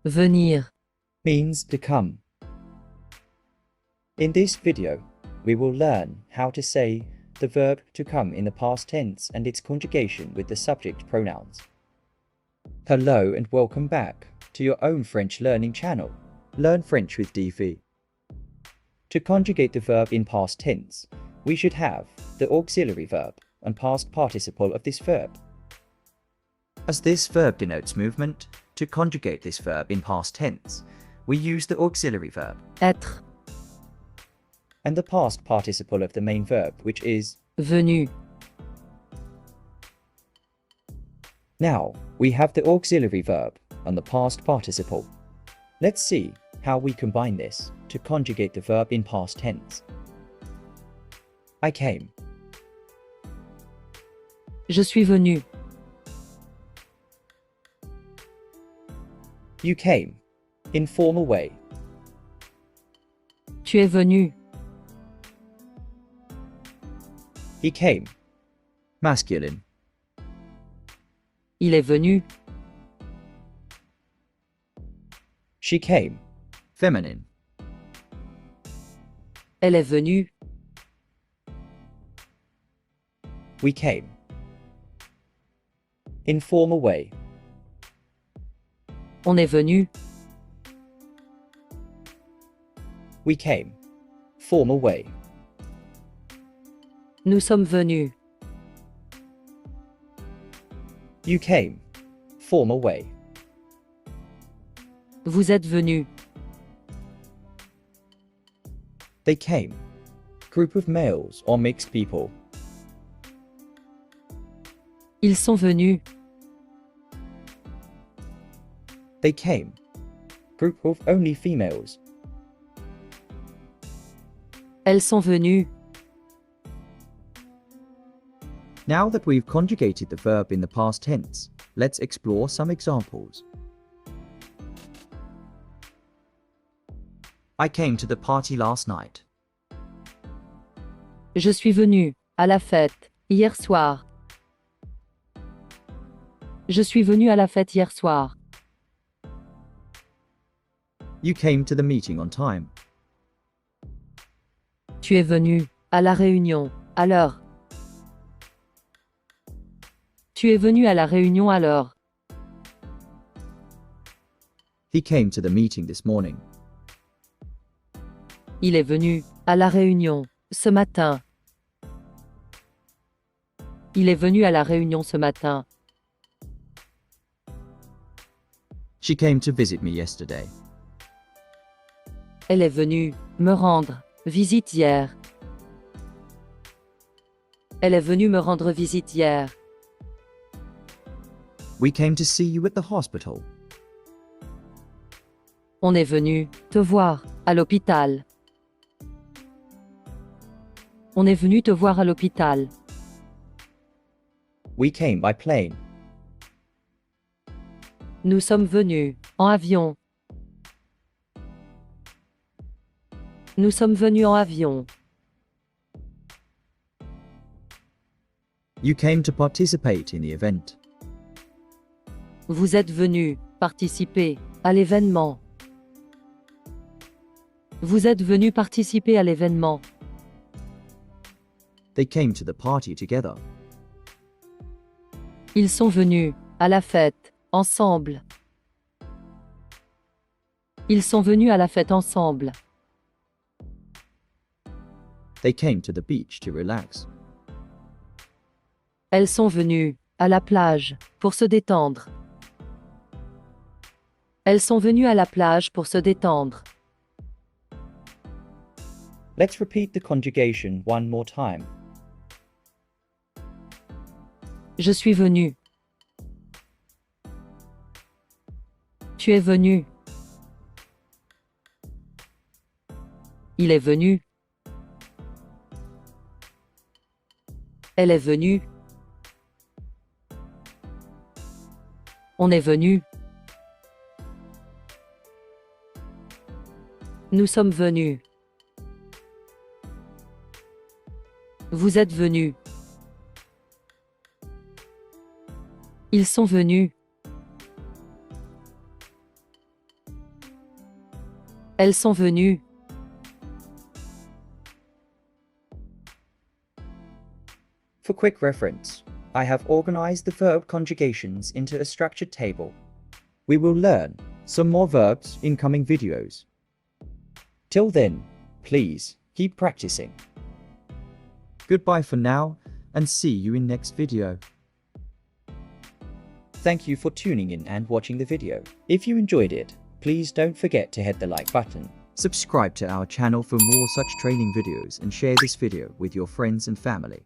Venir. means to come. In this video, we will learn how to say the verb to come in the past tense and its conjugation with the subject pronouns. Hello and welcome back to your own French learning channel, Learn French with Di.Vi. To conjugate the verb in past tense, we should have the auxiliary verb and past participle of this verb. As this verb denotes movement, to conjugate this verb in past tense, we use the auxiliary verb Être. and the past participle of the main verb, which is Venu. now. We have the auxiliary verb and the past participle. Let's see how we combine this to conjugate the verb in past tense. I came. Je suis venu. You came. Informal way. Tu es venu. He came. Masculine. Il est venu. She came. Feminine. Elle est venue. We came. Informal way. On est venu. We came. Formal way. Nous sommes venus. You came. Formal way. Vous êtes venus. They came. Group of males or mixed people. Ils sont venus. They came. Group of only females. Elles sont venues. Now that we've conjugated the verb in the past tense, let's explore some examples. I came to the party last night. Je suis venu à la fête hier soir. Je suis venu à la fête hier soir. You came to the meeting on time. Tu es venu à la réunion à l'heure. Tu es venu à la réunion à l'heure. He came to the meeting this morning. Il est venu à la réunion ce matin. Il est venu à la réunion ce matin. She came to visit me yesterday. Elle est venue me rendre visite hier. Elle est venue me rendre visite hier. We came to see you at the hospital. On est venu te voir à l'hôpital. On est venu te voir à l'hôpital. We came by plane. Nous sommes venus en avion. Nous sommes venus en avion. You came to participate in the event. Vous êtes venus participer à l'événement. Vous êtes venus participer à l'événement. They came to the party together. Ils sont venus à la fête ensemble. Ils sont venus à la fête ensemble. They came to the beach to relax. Elles sont venues à la plage pour se détendre. Elles sont venues à la plage pour se détendre. Let's repeat the conjugation one more time. Je suis venu. Tu es venu. Il est venu. Elle est venue. On est venu. Nous sommes venus. Vous êtes venus. Ils sont venus. Elles sont venues. For quick reference, I have organized the verb conjugations into a structured table. We will learn some more verbs in coming videos. Till then, please keep practicing. Goodbye for now, and see you in next video. Thank you for tuning in and watching the video. If you enjoyed it, please don't forget to hit the like button. Subscribe to our channel for more such training videos and share this video with your friends and family.